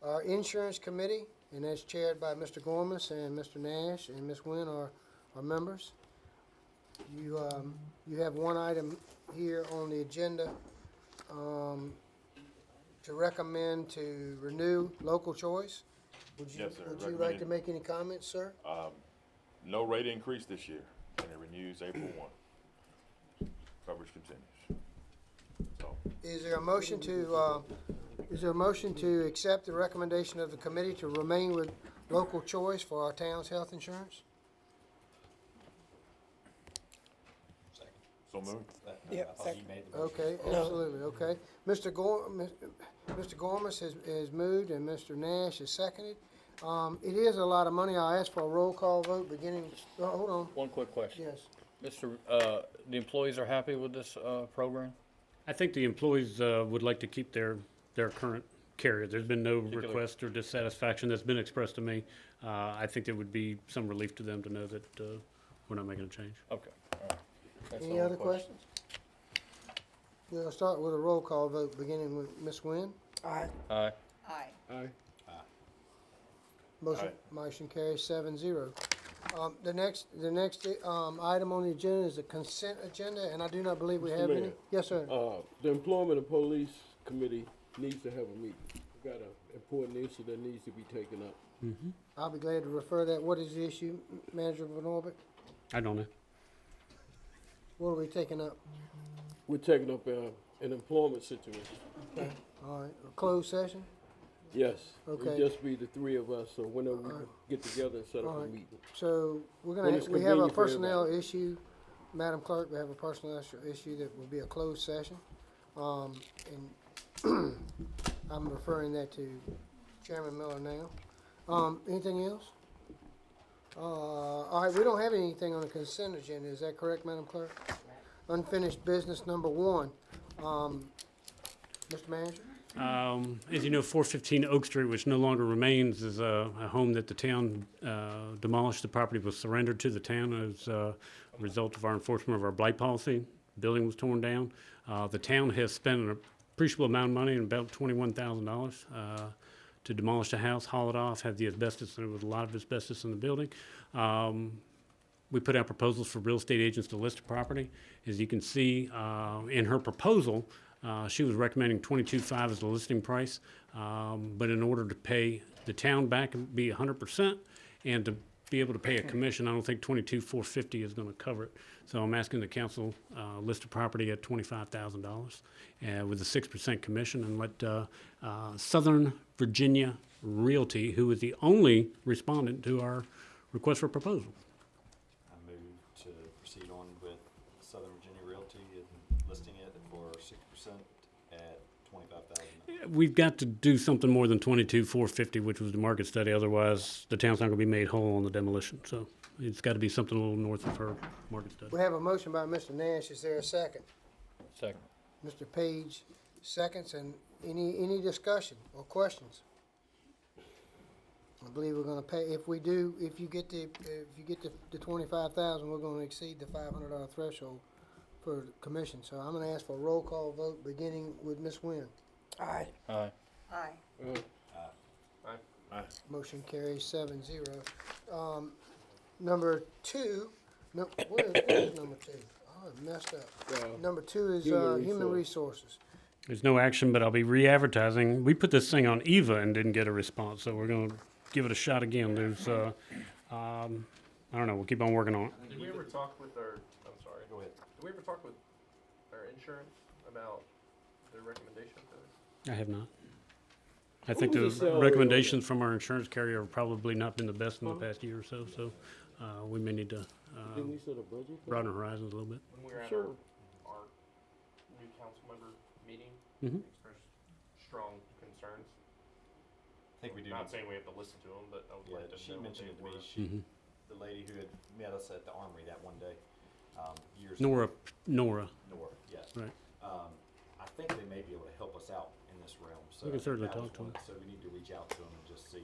Our insurance committee, and that's chaired by Mr. Gormas and Mr. Nash, and Ms. Nguyen are members. You have one item here on the agenda, to recommend to renew local choice. Yes, sir. Would you like to Recommended. make any comments, sir? No rate increase this year, and it renews April 1. Coverage continues. So, Is there a motion to accept the recommendation of the committee to remain with local choice for our town's health insurance? so moved. Yeah, I thought he made the motion. Okay, absolutely, okay. Mr. Gormas has moved and Mr. Nash has seconded. It is a lot of money. I'll ask for a roll call vote beginning, hold on, One quick question. yes. Mr., the employees are happy with this, program? I think the employees would like to keep their current carrier. There's been no request or dissatisfaction that's been expressed to me. I think it would be some relief to them to know that we're not making a change. Okay, all right. That's Any the only other questions? We'll start with a roll call vote beginning with Ms. Nguyen. Aye. Aye. Motion carries 7-0. The next item on the agenda is the consent agenda, and I do not believe we Mr. have any. Mayor. Yes, sir. The Employment and Police Committee needs to have a meeting. We've got an important issue that needs to be taken up. I'll be glad to refer that. What is the issue, Manager Van Orbit? I don't know. What are we taking up? We're taking up an employment situation. All right, a closed session? Yes. Okay. It'll just be the three of us, so whenever we can get together and set up a Alright. meeting. So we're When gonna, it's we have a convenient for personnel issue. Madam Clerk, we have a personnel issue that will be a closed session. And I'm referring that to Chairman Miller now. Anything else? All right, we don't have anything on the consent agenda, is that correct, Madam Clerk? Unfinished business number 1. Mr. Manager? As you know, 415 Oak Street, which no longer remains, is a home that the town demolished. The property was surrendered to the town as a result of our enforcement of our blight policy. Building was torn down. The town has spent an appreciable amount of money, about $21,000, to demolish the house, haul it off, have the asbestos, there was a lot of asbestos in the building. We put out proposals for real estate agents to list the property. As you can see, in her proposal, she was recommending $22,500 as the listing price, but in order to pay the town back and be 100%, and to be able to pay a commission, I don't think $22,450 is going to cover it. So I'm asking the council list the property at $25,000 with a 6% commission, and let Southern Virginia Realty, who is the only respondent to our request for proposal. I move to proceed on with Southern Virginia Realty and listing it for 6% at $25,000. We've got to do something more than $22,450, which was the market study. Otherwise, the town's not going to be made whole on the demolition. So it's got to be something a little north of her market study. We have a motion by Mr. Nash, is there a second? Second. Mr. Page seconds, and any discussion or questions? I believe we're gonna pay, if you get the 25,000, we're gonna exceed the $500 threshold for the commission. So I'm gonna ask for a roll call vote, beginning with Ms. Nguyen. Aye. Uh, Motion carries 7-0. Number 2, what is number 2? Oh, I messed up. Number 2 is human resources. There's no action, but I'll be re-advertising. We put this thing on EVA and didn't get a response, so we're going to give it a shot again. There's, I don't know, we'll keep on working on it. Did we ever talk with our, I'm sorry, Go ahead. did we ever talk with our insurance about their recommendation for this? I have not. I think What the was the salary on recommendations from our insurance carrier have probably not been the best in the past year or so, so we may need to Didn't we set a budget? for broaden it? our horizons a little bit. When we were at Sure. our new council member meeting, Mhm. we expressed strong concerns. I think we do. Not saying we have to listen to them, but I would Yeah, like to she know what mentioned they it to me. were. Mhm. The lady who had met us at the Armory that one day, years Nora, ago. Nora, Nora, yes. right. I think they may be able to help us out in this realm, so. We can I think certainly that was talk to one- them. So we need to reach out to them and just see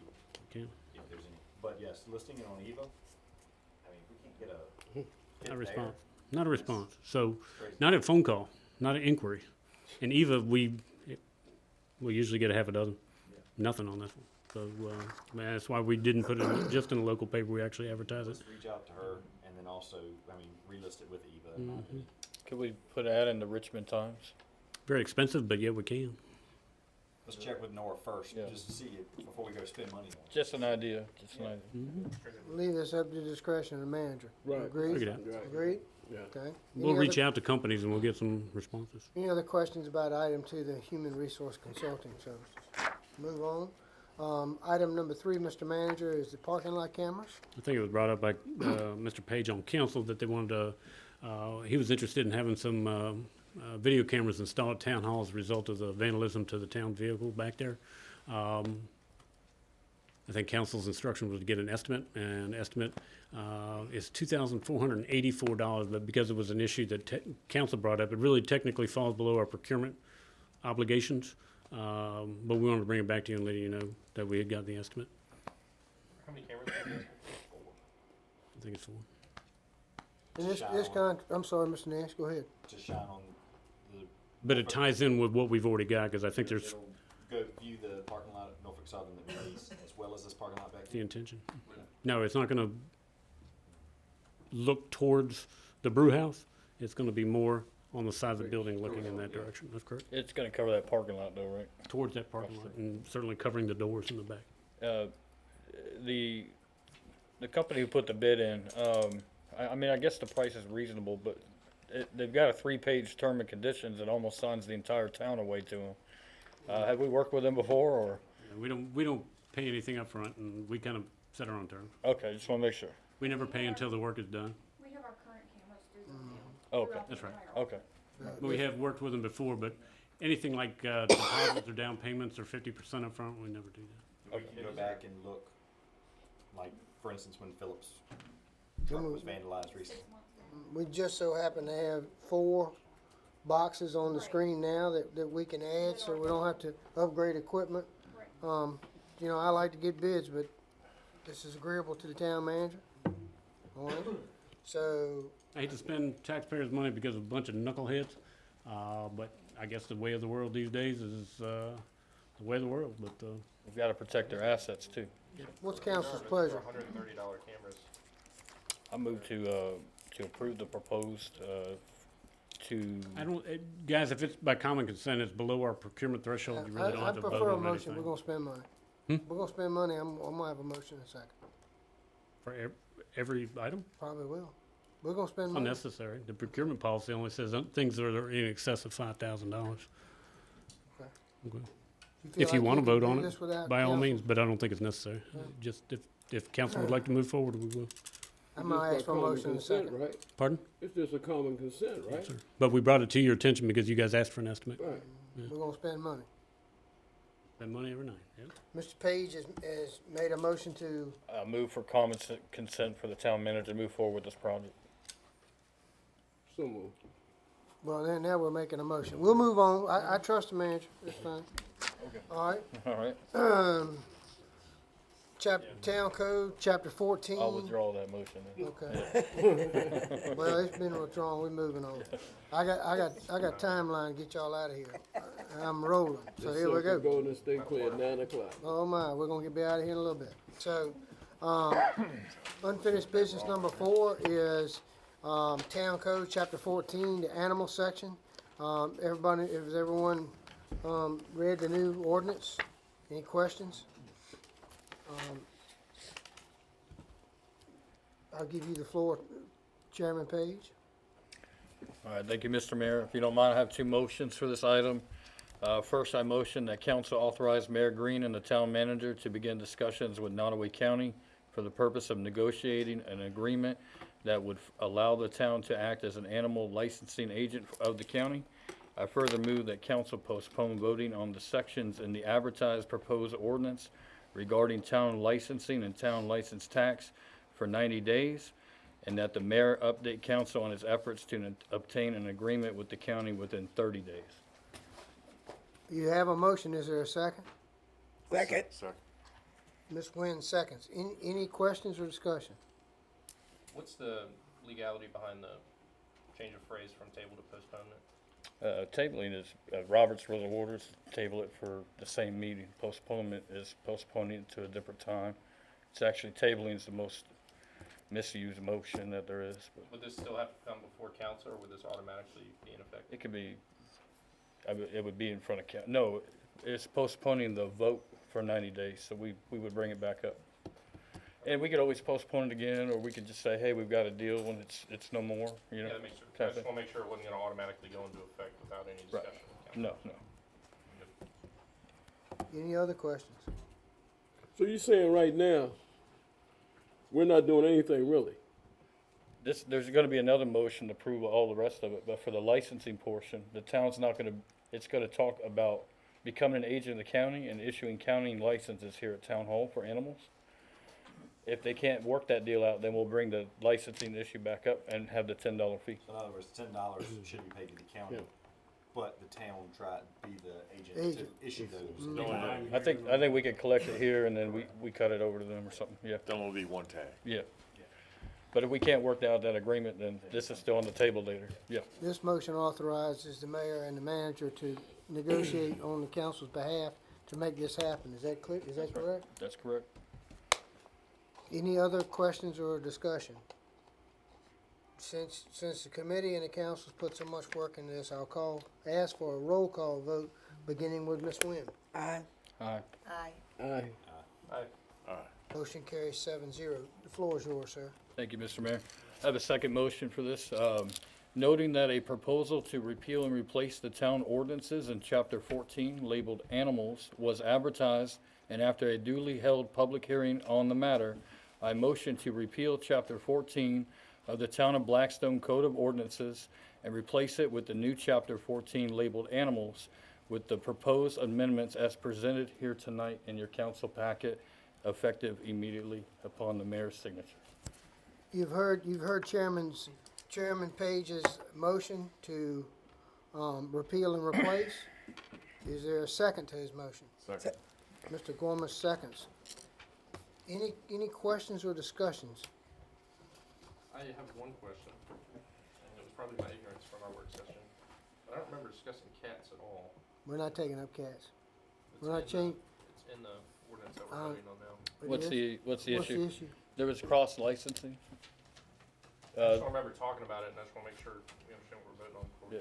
Okay. if there's any, but yes, listing it on EVA, I mean, we can't get a. hit Not a there. response. Not a response. So, Crazy. not a phone call, not an inquiry. In EVA, we usually get a half a dozen. nothing on this one. So, man, that's why we didn't put it just in the local paper, we actually advertise it. Let's reach out to her and then also, relist it with Eva. in my opinion. Could we put an ad in the Richmond Times? Very expensive, but yeah, we can. Let's check with Nora first, Yeah. just to see it before we go spend money on it. Just an idea, just an idea. Leave this up to the discretion of the manager. Right. Agreed? Figure it out. Right. Agreed? Yeah. Okay. We'll reach out to companies and we'll get some responses. Any other questions about item two, the Human Resource Consulting Services? Move on. Item number 3, Mr. Manager, is the parking lot cameras. I think it was brought up by Mr. Page on council that they wanted to, he was interested in having some video cameras installed at town hall as a result of the vandalism to the town vehicle back there. I think council's instruction was to get an estimate, and estimate is $2,484, but because it was an issue that council brought up, it really technically falls below our procurement obligations. But we wanted to bring it back to you and let you know that we had got the estimate. How many cameras? is this? I think it's 4. And I'm sorry, Mr. Nash, go ahead. To shine on the. But it ties in with what we've already got, because I think there's It'll go view the parking lot at Norfolk Southern that we lease, as well as this parking lot back the here. intention. No, it's not gonna look towards the brew house. It's gonna be more on the side of the building looking in that direction. That's correct. It's gonna cover that parking lot though, right? Towards that parking lot, and certainly covering the doors in the back. The company who put the bid in, I guess the price is reasonable, but they've got a 3-page term and conditions that almost signs the entire town away to them. Have we worked with them before, or? We don't pay anything up front, and we kind of set our own terms. Okay, just wanna make sure. We never pay until the work is done. We have our current cameras through them too. Okay, throughout the That's right. entire- okay. But we have worked with them before, but anything like deposits or down payments or 50% up front, we never do that. We can go back and look, like, for instance, when Phillips truck was vandalized recently. 6 months ago. We just so happen to have 4 boxes on the screen now that we can add, so we don't have to upgrade equipment. Right. I like to get bids, but this is agreeable to the town manager. All right, so, I hate to spend taxpayers' money because of a bunch of knuckleheads, but I guess the way of the world these days is the way of the world, but We've gotta protect their assets too. what's council's pleasure? $130 cameras. I move to approve the proposed, I don't, guys, if it's by common consent, it's below our procurement threshold, you really don't I have to vote prefer a on motion, we're anything. gonna spend money. We're gonna spend money, I'm gonna have a motion in a second. For every item, Probably will. We're gonna spend money. unnecessary. The procurement policy only says things that are in excess of $5,000. Okay. Okay. feel If you like wanna can vote do on this it, without by all council? means, but I don't think it's necessary. Just if council would like to move forward, we will. I'm gonna ask for a Common motion in a consent, second. Right? Pardon? It's just a common consent, right? Sir. But we brought it to your attention because you guys asked for an estimate. Right. We're gonna spend money. Spend money every night, yep. Mr. Page has made a motion to, move for common consent for the town manager to move forward with this project. So moved. well, then now we're making a motion. We'll move on. I trust the manager. It's fine. Okay. All right. All right, Town Code, Chapter 14. I'll withdraw that motion then. Okay. Well, it's been withdrawn. We're moving on. I got timeline to get y'all out of here. I'm rolling. So here we go. Golden State Clear at 9 o'clock. Oh my, we're gonna be out of here in a little bit. So, unfinished business number 4 is, Town Code, Chapter 14, the animal section. Has everyone, read the new ordinance? Any questions? I'll give you the floor, Chairman Page. All right, thank you, Mr. Mayor. If you don't mind, I have 2 motions for this item. First, I motion that council authorize Mayor Green and the town manager to begin discussions with Nottaway County for the purpose of negotiating an agreement that would allow the town to act as an animal licensing agent of the county. I further move that council postpone voting on the sections in the advertised proposed ordinance regarding town licensing and town license tax for 90 days, and that the mayor update council on his efforts to obtain an agreement with the county within 30 days. You have a motion. Is there a second? Second. Ms. Nguyen seconds. Any questions or discussion? What's the legality behind the change of phrase from table to postponement? Tabling is, Robert's Rules of Orders, table it for the same meeting. Postponement is postponing it to a different time. It's actually, tabling is the most misused motion that there is, but Would this still have to come before council, or would this automatically be in effect? it could be, it would be in front of no, it's postponing the vote for 90 days, so we would bring it back up. And we could always postpone it again, or we could just say, hey, we've got a deal when it's no more, you know? Yeah, that makes sense. I type just thing. wanna make sure it wasn't gonna automatically go into effect without any Right. discussion with council. No. Any other questions? So you're saying right now, we're not doing anything really? There's gonna be another motion to approve all the rest of it, but for the licensing portion, the town's not gonna, it's gonna talk about becoming an agent of the county and issuing county licenses here at Town Hall for animals. If they can't work that deal out, then we'll bring the licensing issue back up and have the $10 fee. So in other words, $10 should be paid to the county, Yeah. but the town tried to be the agent Agent. to issue those. Don't I think we could collect it here and then we cut it over to them or something, yeah, only be one tag. yeah. But if we can't work out that agreement, then this is still on the table later, yeah. This motion authorizes the mayor and the manager to negotiate on the council's behalf to make this happen. Is that clear? Is that correct? That's correct. Any other questions or discussion? Since the committee and the council's put so much work into this, ask for a roll call vote, beginning with Ms. Nguyen. Aye. Aye. Aye. Aye. Motion carries 7-0. The floor is yours, sir. Thank you, Mr. Mayor. I have a second motion for this. Noting that a proposal to repeal and replace the town ordinances in Chapter 14 labeled Animals was advertised, and after a duly held public hearing on the matter, I motion to repeal Chapter 14 of the Town of Blackstone Code of Ordinances and replace it with the new Chapter 14 labeled Animals with the proposed amendments as presented here tonight in your council packet, effective immediately upon the mayor's signature. You've heard Chairman Page's motion to repeal and replace. Is there a second to his motion? Second. Mr. Gorman seconds. Any questions or discussions? I have one question, and it was probably my ignorance from our work session. But I don't remember discussing cats at all. We're not taking up cats. It's We're not in the- changing. It's in the ordinance that we're voting on now. What's the What's the issue? issue? There was cross licensing. I just don't remember talking about it, and I just wanna make sure we understand what we're voting on before.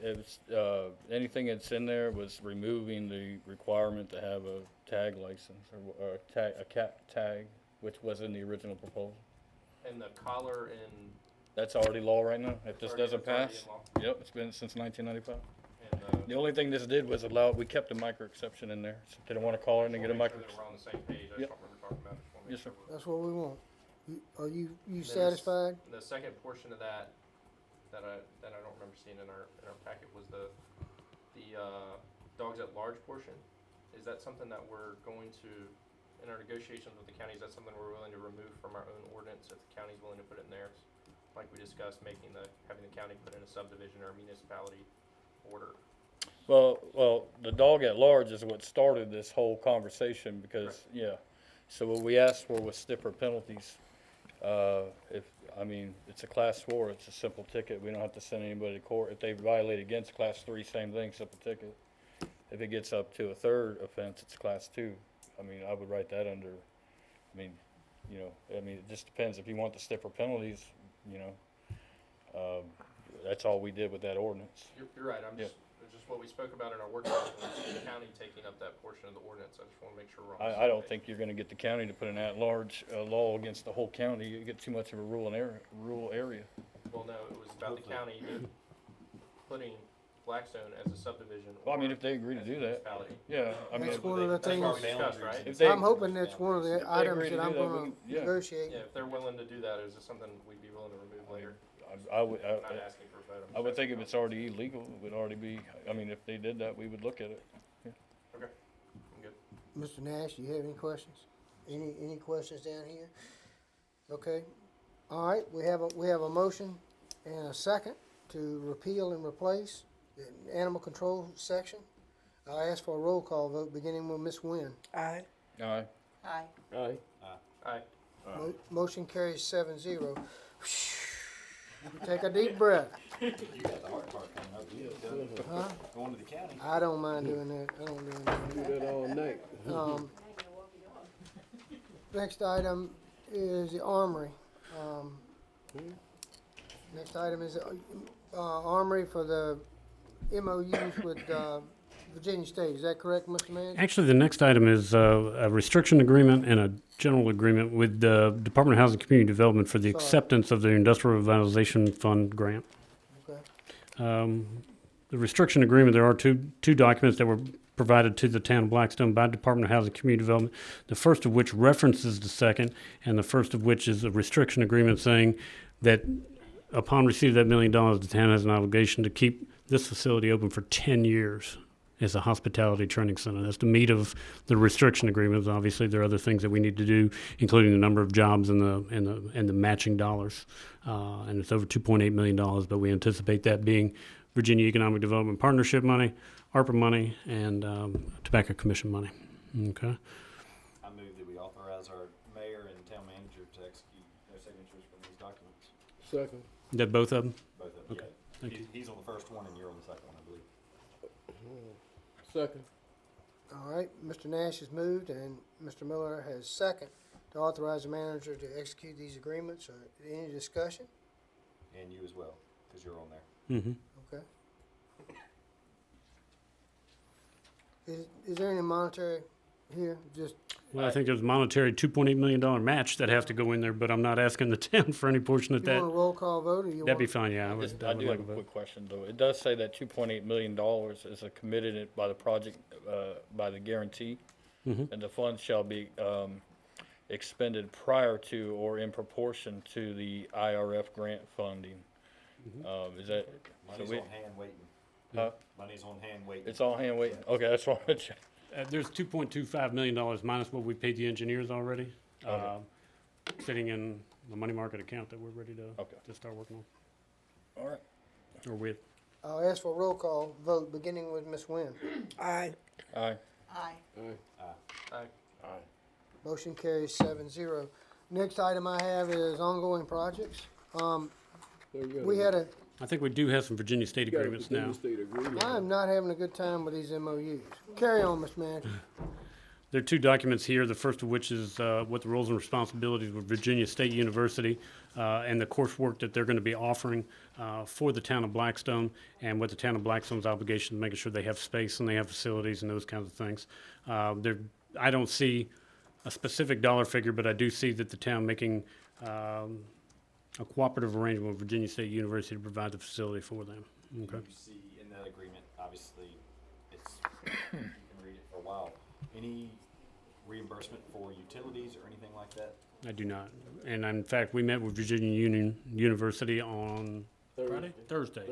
It was, anything that's in there was removing the requirement to have a tag license or a cat tag, which was in the original proposal. And the collar and, That's already law right now. If this Already- doesn't it's already pass, in law. yep, it's been since 1995. and, The only thing this did was we kept a micro exception in there. So if they don't want to call it and they get a make micro. sure that we're on the same page, I Yep. just don't remember talking about it. Just wanna make Yes, sir. sure we're- That's what we want. Are you There's- satisfied? The second portion of that I don't remember seeing in our packet was the dogs at large portion. Is that something that we're going to, in our negotiations with the county, is that something we're willing to remove from our own ordinance if the county's willing to put it in theirs? Like we discussed, having the county put in a subdivision or a municipality order. Well, the dog at large is what started this whole conversation because, yeah. So what we asked for was stiffer penalties. It's a class 4, it's a simple ticket. We don't have to send anybody to court. If they violate against class 3, same thing, simple ticket. If it gets up to a third offense, it's class 2. I would write that under, it just depends. If you want the stiffer penalties, that's all we did with that ordinance. You're right, Yeah. it's just what we spoke about in our work session, was the county taking up that portion of the ordinance. I just wanna make sure we're on the same I don't page. think you're gonna get the county to put an at-large, law against the whole county. You get too much of a rural area. Well, no, it was about the Hopefully. county putting Blackstone as a subdivision. Well, or if they agree to as a do that, municipality. yeah, That's one of the That's what we things, discussed, right? If they- I'm hoping that's one of the If they items agree to that I'm do that, gonna yeah. negotiate. Yeah, if they're willing to do that, is it something we'd be willing to remove later? I would, I'm not asking for a vote. I'm I would just think if asking it's already illegal, it would already be, if they did that, we would look at it. Okay, I'm good. Mr. Nash, do you have any questions? Any questions down here? Okay. All right, we have a motion and a second to repeal and replace the animal control section. I'll ask for a roll call vote, beginning with Ms. Nguyen. Aye. Aye. Aye. Aye. Motion carries 7-0. Take a deep breath. You got the hard part coming up. You Huh? going to the county. I don't mind doing that. I don't mind Do doing that all night. that. Next item is the Armory. Next item is Armory for the MOUs with Virginia State. Is that correct, Mr. Manager? Actually, the next item is a restriction agreement and a general agreement with the Department of Housing and Community Development for the Sorry. acceptance of the Industrial Revitalization Fund grant. Okay. The restriction agreement, there are two documents that were provided to the town of Blackstone by Department of Housing and Community Development, the first of which references the second, and the first of which is a restriction agreement saying that upon receipt of that $1 million, the town has an obligation to keep this facility open for 10 years as a hospitality training center. That's the meat of the restriction agreements. Obviously, there are other things that we need to do, including the number of jobs and the matching dollars. And it's over $2.8 million, but we anticipate that being Virginia Economic Development Partnership money, ARPA money, and Tobacco Commission money. Okay. I move that we authorize our mayor and town manager to execute their signatures for these documents. Second. That both of them? Both of them, Okay, yeah. thank you. He's on the first one and you're on the second one, I believe. Second. All right, Mr. Nash has moved and Mr. Miller has second to authorize the manager to execute these agreements. Any discussion? And you as well, because you're on there. Mm-hmm. Okay. Is there any monetary here? Just, Well, I think there's a monetary $2.8 million match that has to go in there, but I'm not asking the town for any portion of you want a that. roll call vote or you That'd be want? fine, yeah. I I would do like have a a vote. quick question, though. It does say that $2.8 million is committed by the project, by the guarantee, Mhm. and the funds shall be expended prior to or in proportion to the IRF grant funding. Is that, Money's we- on hand waiting. huh? Money's on hand waiting. It's all hand waiting? Okay, that's what I'm checking. There's $2.25 million minus what we paid the engineers already, sitting in the money market account that we're ready Okay. to start working on, All right. or with. I'll ask for a roll call vote, beginning with Ms. Nguyen. Aye. Aye. Aye. Motion carries 7-0. Next item I have is ongoing projects. We had a, I think we do have some Virginia State You got a agreements now. Virginia State agreement. I am not having a good time with these MOUs. Carry on, Mr. Manager. There are two documents here, the first of which is what the roles and responsibilities with Virginia State University and the coursework that they're going to be offering for the town of Blackstone, and what the town of Blackstone's obligation to making sure they have space and they have facilities and those kinds of things. I don't see a specific dollar figure, but I do see that the town making a cooperative arrangement with Virginia State University to provide the facility for them. Okay. You see in that agreement, obviously, it's, you can read it for a while. Any reimbursement for utilities or anything like that? I do not. And in fact, we met with Virginia University on Friday? Thursday.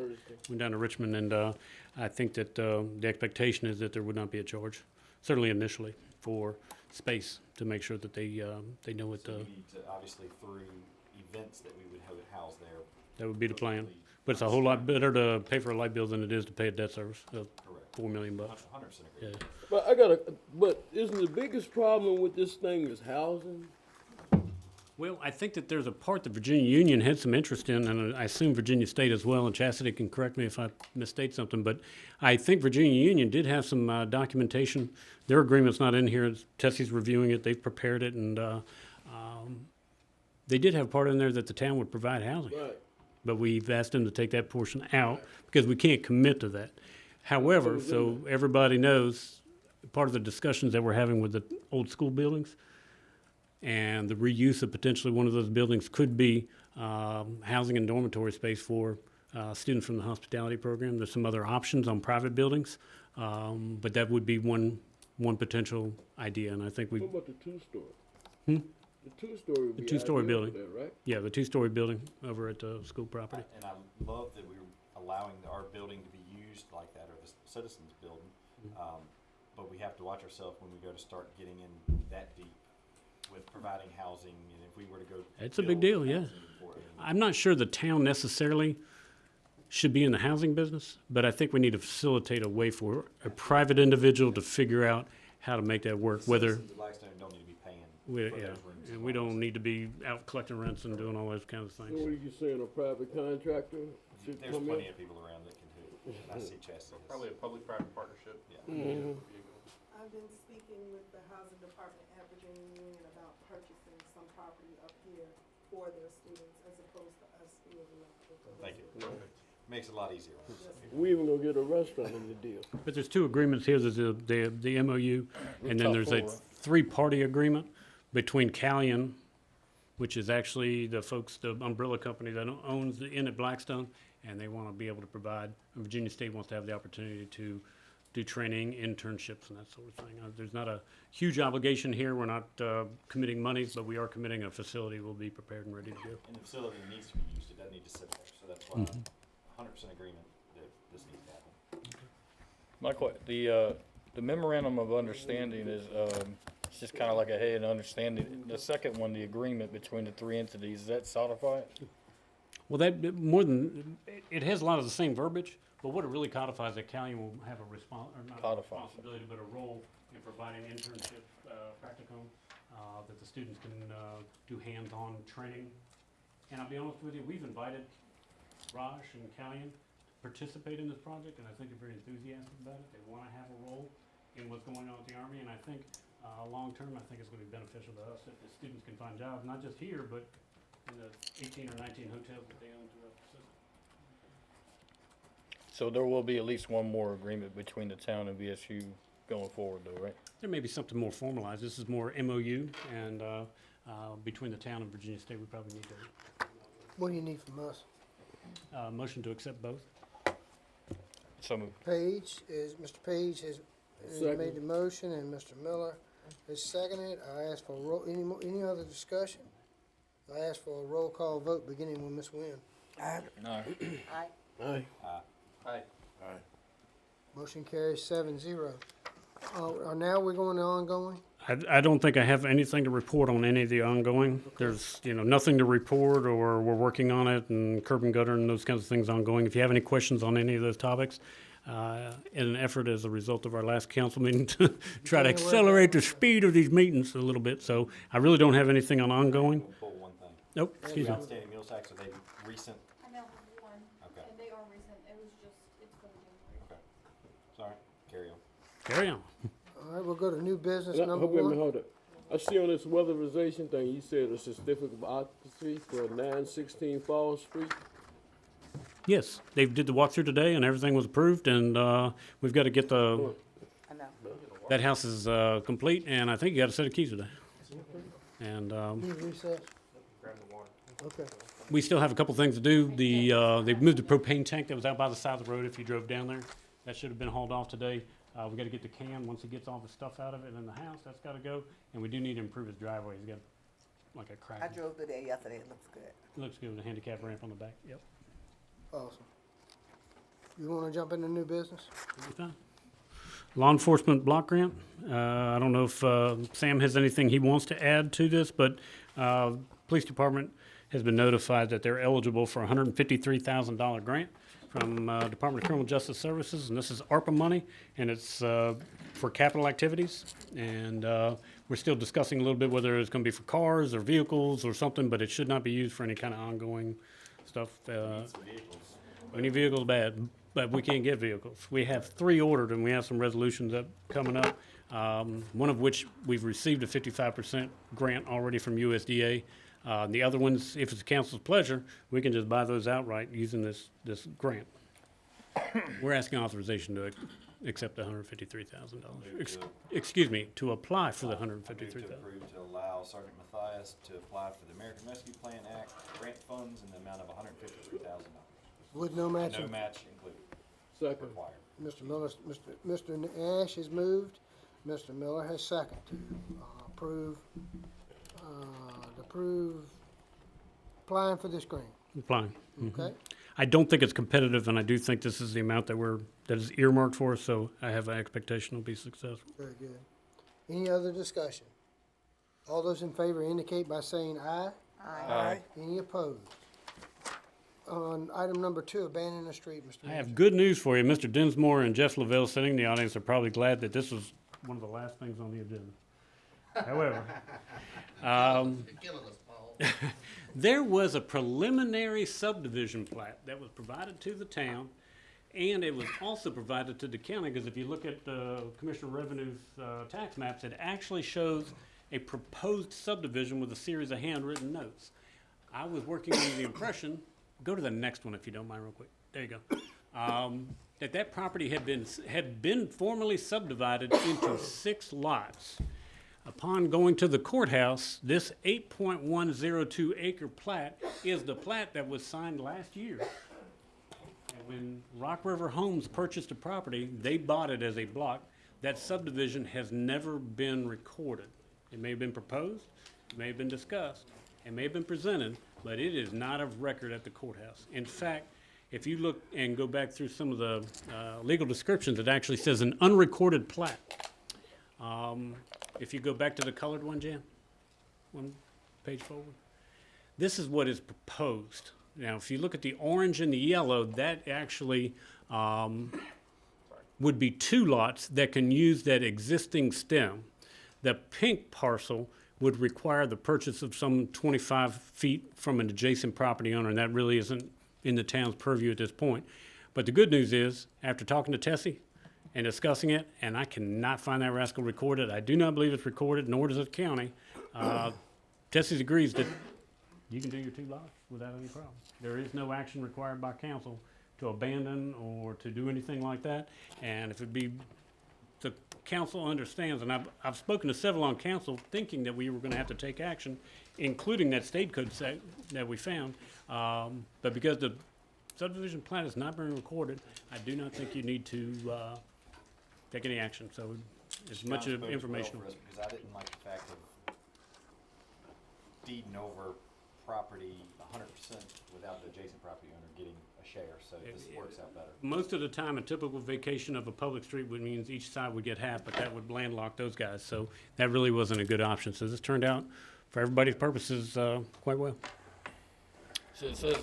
Went down to Richmond, and I think that the expectation is that there would not be a charge, certainly initially, for space to make sure that they know what So you need to, obviously, through events that we would house there. that would be the plan. hopefully But it's a whole lot better to pay for a light bill than it is to pay a debt service of Correct. $4 million. 100% Yeah. agree. But isn't the biggest problem with this thing is housing? Well, I think that there's a part that Virginia Union had some interest in, and I assume Virginia State as well, and Chastity can correct me if I misstate something, but I think Virginia Union did have some documentation. Their agreement's not in here. Tessie's reviewing it. They've prepared it, and they did have part in there that the town would provide housing. Right. But we've asked them to take that portion out because we can't commit to that. However, so everybody knows, part of the discussions that we're having with the old school buildings and the reuse of potentially one of those buildings could be housing and dormitory space for students from the hospitality program. There's some other options on private buildings, but that would be one potential idea, and I think we, What about the two-story? Hmm? The two-story would be two-story ideal building. for that, right? yeah, the two-story building over at the school property. And I love that we're allowing our building to be used like that, or the citizens' building. But we have to watch ourselves when we go to start getting in that deep with providing housing, and if we were to go. It's a big build deal, yeah. housing for it, I mean, I'm not sure the town necessarily should be in the housing business, but I think we need to facilitate a way for a private individual to figure out how to make that work, whether, Citizens of Blackstone don't need to be paying We, for yeah, those rooms and and we all don't need to be out collecting rents and doing all those kinds of So things. what are you saying, a private contractor should There's come plenty in? of people around that can do it. And I see Chastity has. Probably a public-private partnership. Yeah. Mhm. would be a good one. I've been speaking with the housing department at Virginia Union about purchasing some property up here for their students as opposed to us being left with the Thank you. rest of Makes it a lot easier. on us up here. We even gonna get a restaurant in the deal. But there's two agreements here, there's the MOU, and then Rooftop there's a pool, right? three-party agreement between Callion, which is actually the folks, the umbrella company that owns the Inn at Blackstone, and they want to be able to provide, Virginia State wants to have the opportunity to do training, internships, and that sort of thing. There's not a huge obligation here, we're not committing monies, but we are committing a facility will be prepared and ready to go. And the facility needs to be used, it doesn't need to sit there, so that's why I'm 100% agreement that this needs to happen. My the memorandum of understanding is, it's just kinda like a hey, an understanding. The second one, the agreement between the three entities, is that codified? Well, that, more than, it has a lot of the same verbiage, but what it really codifies, that Callion will have a or not a Codifies. responsibility, but a role in providing internship, practicum, that the students can, do hands-on training. And I'll be honest with you, we've invited Raj and Callion to participate in this project, and I think they're very enthusiastic about it. They wanna have a role in what's going on with the Army, and I think, long-term, I think it's gonna be beneficial to us if the students can find jobs, not just here, but in the 18 or 19 hotels that they own throughout the system. So there will be at least one more agreement between the town and VSU going forward though, right? There may be something more formalized. This is more MOU, and between the town and Virginia State, we probably need to, What do you need from us? motion to accept both. So moved. Mr. Page has Second. made the motion, and Mr. Miller has seconded. I ask for any other discussion? I ask for a roll call vote, beginning with Ms. Nguyen. No. Aye. Aye. Motion carries 7-0. Now we're going to ongoing? I don't think I have anything to report on any of the ongoing. There's, nothing to report, or we're working on it, and curb and gutter and those kinds of things ongoing. If you have any questions on any of those topics, in an effort as a result of our last council meeting to try to accelerate the speed of these meetings a little bit, so I really don't have anything on ongoing. We'll pull one thing. Nope, excuse The me. outstanding meals tax, are they recent? I know one, Okay, and they are recent, it was just, it's for the January. okay. Sorry, carry on. Carry on. All right, we'll go to new business Wait a number minute, one. hold it. I see on this weatherization thing, you said a certificate of occupancy for 916 Fall Street. Yes, they did the walkthrough today, and everything was approved, and we've got to get the, that house is complete, and I think you got a set of keys today. And Need recess? Grab the water. Okay. we still have a couple things to do. They've moved the propane tank that was out by the side of the road if you drove down there. That should have been hauled off today. We got to get the can, once he gets all the stuff out of it in the house, that's got to go. And we do need to improve his driveway. He's got like a crack. I drove through there yesterday, it looks good. Looks good with a handicap ramp on the back. Yep. Awesome. You want to jump into new business? It'll be fine. Law enforcement block grant. I don't know if Sam has anything he wants to add to this, but police department has been notified that they're eligible for a $153,000 grant from Department of Criminal Justice Services, and this is ARPA money, and it's for capital activities. And we're still discussing a little bit whether it's going to be for cars or vehicles or something, but it should not be used for any kind of ongoing stuff. Any vehicle's bad, but we can't get vehicles. We have 3 ordered, and we have some resolutions up coming up, one of which we've received a 55% grant already from USDA. The other ones, if it's the council's pleasure, we can just buy those outright using this grant. We're asking authorization to accept the $153,000. Excuse me, to apply for the I move to $153,000. approve to allow Sergeant Matthias to apply for the American Rescue Plan Act grant funds in the amount of $153,000. With no No matching. match included, Second. required. Mr. Miller, Mr. Ash has moved. Mr. Miller has seconded to approve applying for this grant. Applying. Okay? I don't think it's competitive, and I do think this is the amount that is earmarked for us, so I have an expectation it'll be successful. Very good. Any other discussion? All those in favor indicate by saying aye. Aye. Any opposed? On item number 2, abandoning the street, Mr. I Manager. have good news for you. Mr. Dinsmore and Jeff Lavelle sitting in the audience are probably glad that this was one of the last things on the agenda. However, There was a preliminary subdivision plat that was provided to the town, and it was also provided to the county, because if you look at the Commissioner of Revenue's tax maps, it actually shows a proposed subdivision with a series of handwritten notes. I was working under the impression, go to the next one if you don't mind real quick, there you go, that property had been formally subdivided into 6 lots. Upon going to the courthouse, this 8.102 acre plat is the plat that was signed last year. And when Rock River Homes purchased the property, they bought it as a block. That subdivision has never been recorded. It may have been proposed, it may have been discussed, it may have been presented, but it is not of record at the courthouse. In fact, if you look and go back through some of the legal descriptions, it actually says an unrecorded plat. If you go back to the colored one, Jan, one page forward, this is what is proposed. Now, if you look at the orange and the yellow, that actually would be 2 lots that can use that existing stem. The pink parcel would require the purchase of some 25 feet from an adjacent property owner, and that really isn't in the town's purview at this point. But the good news is, after talking to Tessie and discussing it, and I cannot find that rascal recorded. I do not believe it's recorded, nor does the county. Tessie agrees that you can do your 2 lots without any problem. There is no action required by council to abandon or to do anything like that. And if it be, the council understands, and I've spoken to several on council thinking that we were gonna have to take action, including that state code that we found. But because the subdivision plan has not been recorded, I do not think you need to take any action. So as much John spoke well information. for us, because I didn't like the fact of deeding over property 100% without the adjacent property owner getting a share, so this works out better. Most of the time, a typical vacation of a public street would means each side would get half, but that would landlock those guys. So that really wasn't a good option. So this turned out, for everybody's purposes, quite well. So it says,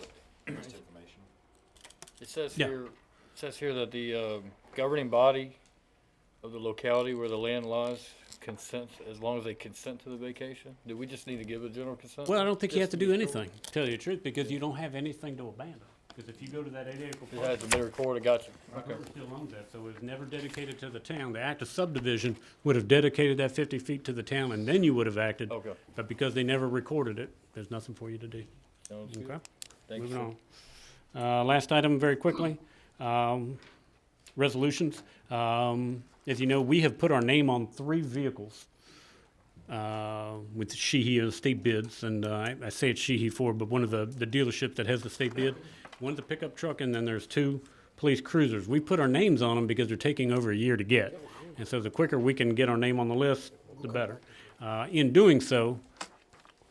Just information. Yeah. it says here that the governing body of the locality where the land lies consents, as long as they consent to the vacation? Do we just need to give a general consent? Well, I don't think you have Just to do be sure? anything, to tell you the truth, because you don't have anything to abandon. Because if you go to that 8 acre It parcel, hasn't been recorded, got you. Rock Okay. River still owns that, so it was never dedicated to the town. The act of subdivision would have dedicated that 50 feet to the town, and then you would have acted. Okay. But because they never recorded it, there's nothing for you to do. Sounds Okay? good. Thank you, Moving sir. on. Last item, very quickly, resolutions. As you know, we have put our name on 3 vehicles with Sheehy and state bids, and I say it's Sheehy Ford, but one of the dealerships that has the state bid. One's a pickup truck, and then there's 2 police cruisers. We put our names on them because they're taking over a year to get, and so the quicker we can get our name on the list, the better. In doing so,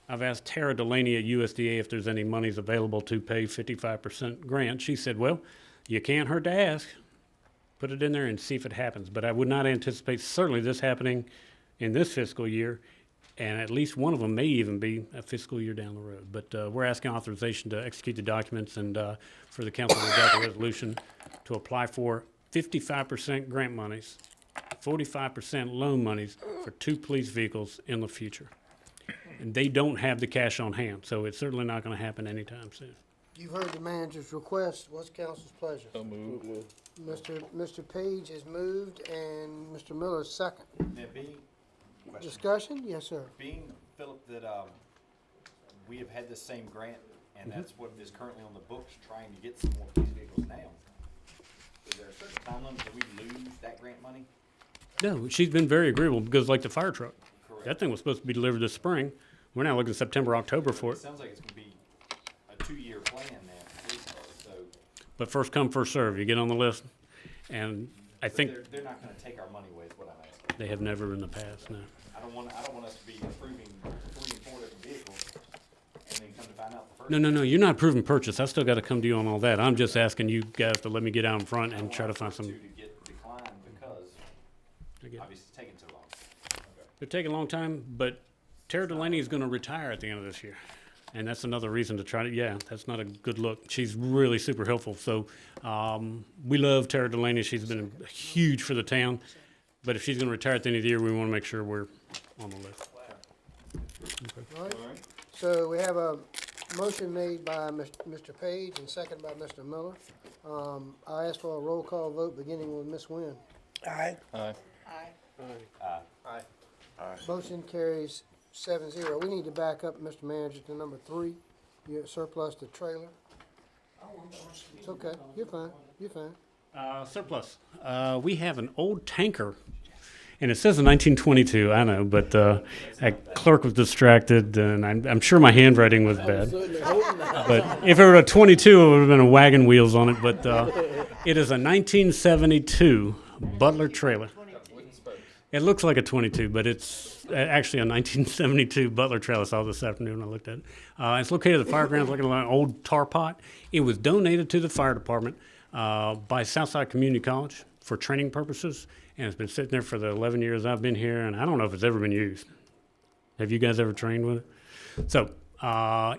I've asked Tara Delaney at USDA if there's any monies available to pay 55% grant. She said, well, you can't hurt to ask. Put it in there and see if it happens. But I would not anticipate certainly this happening in this fiscal year, and at least one of them may even be a fiscal year down the road. But we're asking authorization to execute the documents and for the council to adopt a resolution to apply for 55% grant monies, 45% loan monies for 2 police vehicles in the future. And they don't have the cash on hand, so it's certainly not gonna happen anytime soon. You've heard the manager's request. What's council's pleasure? So moved. Mr. Page has moved and Mr. Miller second. Now, question. Discussion? Yes, sir. Being, Philip, that we have had this same grant, and that's what is currently on the books, trying to get some more police vehicles now. Is there a certain time limit that we lose that grant money? No, she's been very agreeable, because like the fire truck, Correct. that thing was supposed to be delivered this spring. We're now looking at September, October for It it. sounds like it's gonna be a 2-year plan now for police cars, so. But first come, first serve. You get on the list. And I but think they're not gonna take our money away, is what I'm asking. they have never in the past, no. I don't want us to be approving 3 and 4 different vehicles, and then come to find out the first. No, you're not approving purchase. I still gotta come to you on all that. I'm just asking you guys to let me get out in front and try to find some. To get declined because obviously it's taking so long. They're taking a long time, but Tara Delaney is gonna retire at the end of this year. And that's another reason to try to, yeah, that's not a good look. She's really super helpful. So, we love Tara Delaney. She's been huge for the town. But if she's gonna retire at the end of the year, we wanna make sure we're on the list. Okay. So we have a motion made by Mr. Page and seconded by Mr. Miller. I ask for a roll call vote beginning with Ms. Nguyen. Aye. Aye. Motion carries 7-0. We need to back up, Mr. Manager, to number 3, your surplus to trailer. It's okay, you're fine, you're fine. Surplus. We have an old tanker, and it says in 1922, I know, but that clerk was distracted, and I'm sure my handwriting was bad. Certainly hope not. But if it were a 22, it would have been a wagon wheels on it, but it is a 1972 Butler trailer. It looks like a 22, but it's actually a 1972 Butler trailer. I saw this afternoon when I looked at it. It's located at the fire grounds, looking like an old tar pot. It was donated to the fire department by Southside Community College for training purposes, and it's been sitting there for the 11 years I've been here, and I don't know if it's ever been used. Have you guys ever trained with it? So,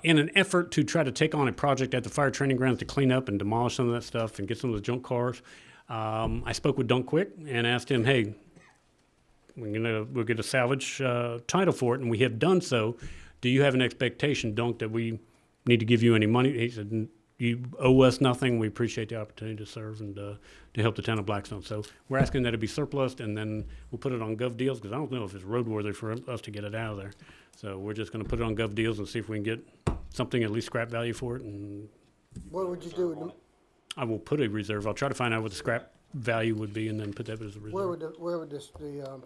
in an effort to try to take on a project at the fire training grounds to clean up and demolish some of that stuff and get some of the junk cars, I spoke with Dunk Quick and asked him, hey, we'll get a salvage title for it, and we have done so. Do you have an expectation, Dunk, that we need to give you any money? He said, you owe us nothing. We appreciate the opportunity to serve and to help the town of Blackstone. So we're asking that it be surplus, and then we'll put it on Gov Deals, because I don't know if it's roadworthy for us to get it out of there. So we're just going to put it on Gov Deals and see if we can get something, at least scrap value for it. And What would you do with them? I will put a reserve. I'll try to find out what the scrap value would be and then put that as a reserve. Where would the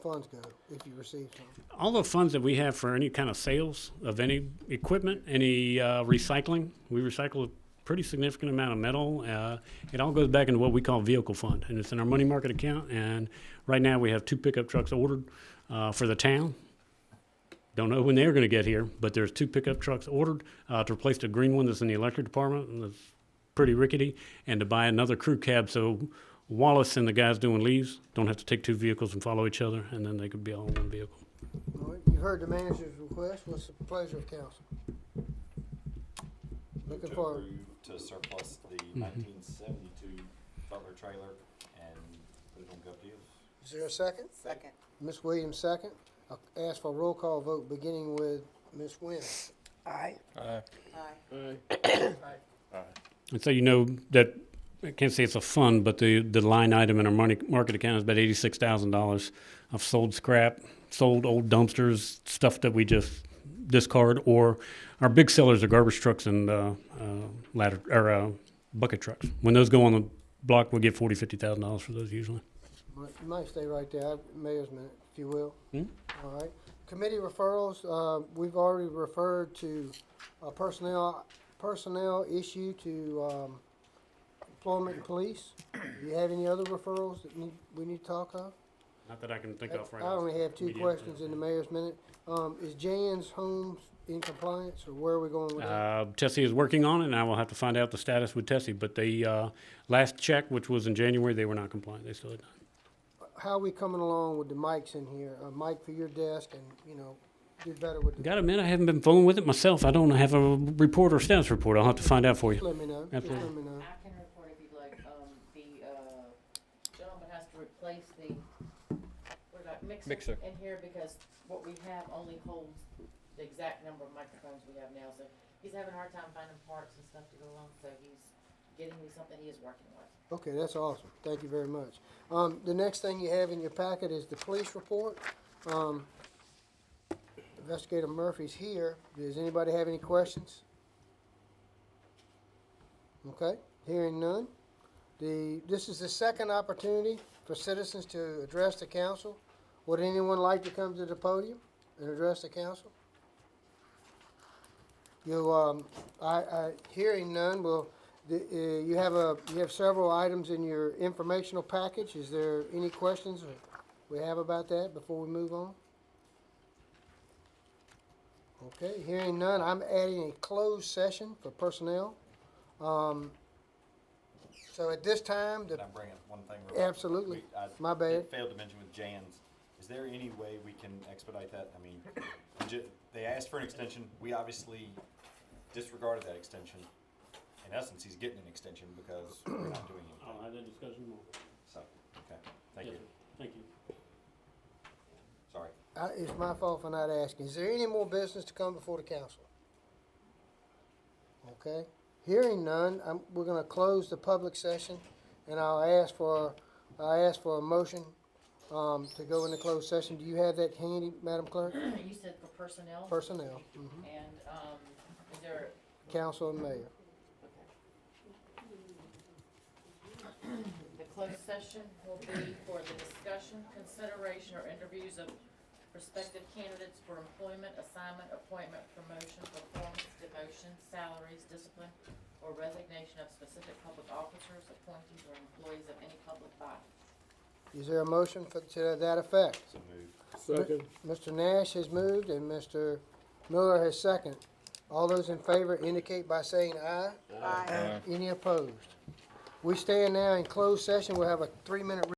funds go if you receive some? All the funds that we have for any kind of sales of any equipment, any recycling, we recycle a pretty significant amount of metal. It all goes back into what we call vehicle fund, and it's in our money market account. And right now we have 2 pickup trucks ordered for the town. Don't know when they're going to get here, but there's 2 pickup trucks ordered to replace the green one that's in the electric department, and it's pretty rickety, and to buy another crew cab so Wallace and the guys doing leaves don't have to take 2 vehicles and follow each other, and then they could be all in one vehicle. All right, you've heard the manager's request. What's the pleasure of council? Looking To for, approve to surplus the 1972 Butler trailer and put it on Gov Deals. is there a second? Second. Ms. Williams, second. I'll ask for a roll call vote beginning with Ms. Nguyen. Aye. Aye. Aye. Aye. And so you know that, I can't say it's a fund, but the line item in our money market account is about $86,000 of sold scrap, sold old dumpsters, stuff that we just discard, or our big sellers are garbage trucks and bucket trucks. When those go on the block, we'll get $40,000, $50,000 for those usually. You might stay right there, Mayor's minute, if you will. Hmm? All right. Committee referrals, we've already referred to a personnel issue to employment and police. Do you have any other referrals that we need to talk of? Not that I can think of right I now. only have 2 Immediate. questions in the mayor's minute. Is Jan's Homes in compliance, or where are we going with that? Tessie is working on it, and I will have to find out the status with Tessie. But the last check, which was in January, they were not compliant. They still had not. How are we coming along with the mics in here? A mic for your desk and, do better with the, Got to admit, I haven't been fooling with it myself. I don't have a report or status report. I'll have to find out for you. let me know. Just Absolutely. let me know. I can report if you'd like, the, gentleman has to replace the, Mixer. in here because what we have only holds the exact number of microphones we have now, so he's having a hard time finding parts and stuff to go along, so he's getting me something he is working with. Okay, that's awesome. Thank you very much. The next thing you have in your packet is the police report. Investigator Murphy's here. Does anybody have any questions? Okay, hearing none. This is the second opportunity for citizens to address the council. Would anyone like to come to the podium and address the council? Hearing none, you have several items in your informational package. Is there any questions we have about that before we move on? Okay, hearing none, I'm adding a closed session for personnel. So at this time, Can I bring up one thing? real quick? Absolutely. I My bad. failed to mention with Jan's, is there any way we can expedite that? I mean, they asked for an extension. We obviously disregarded that extension. In essence, he's getting an extension because we're not doing anything. I'll have that discussion more. So, okay, thank you. Thank you. Sorry. It's my fault for not asking. Is there any more business to come before the council? Okay, hearing none, we're gonna close the public session, and I'll ask for a motion, to go into closed session. Do you have that handy, Madam Clerk? You said for personnel, Personnel, and, is there, council and mayor. the closed session will be for the discussion, consideration, or interviews of prospective candidates for employment, assignment, appointment, promotion, performance, demotion, salaries, discipline, or resignation of specific public officers, appointees, or employees of any public body. Is there a motion to that effect? So move. Second. Mr. Nash has moved and Mr. Miller has seconded. All those in favor indicate by saying aye. Aye. Any opposed? We stand now in closed session. We'll have a 3-minute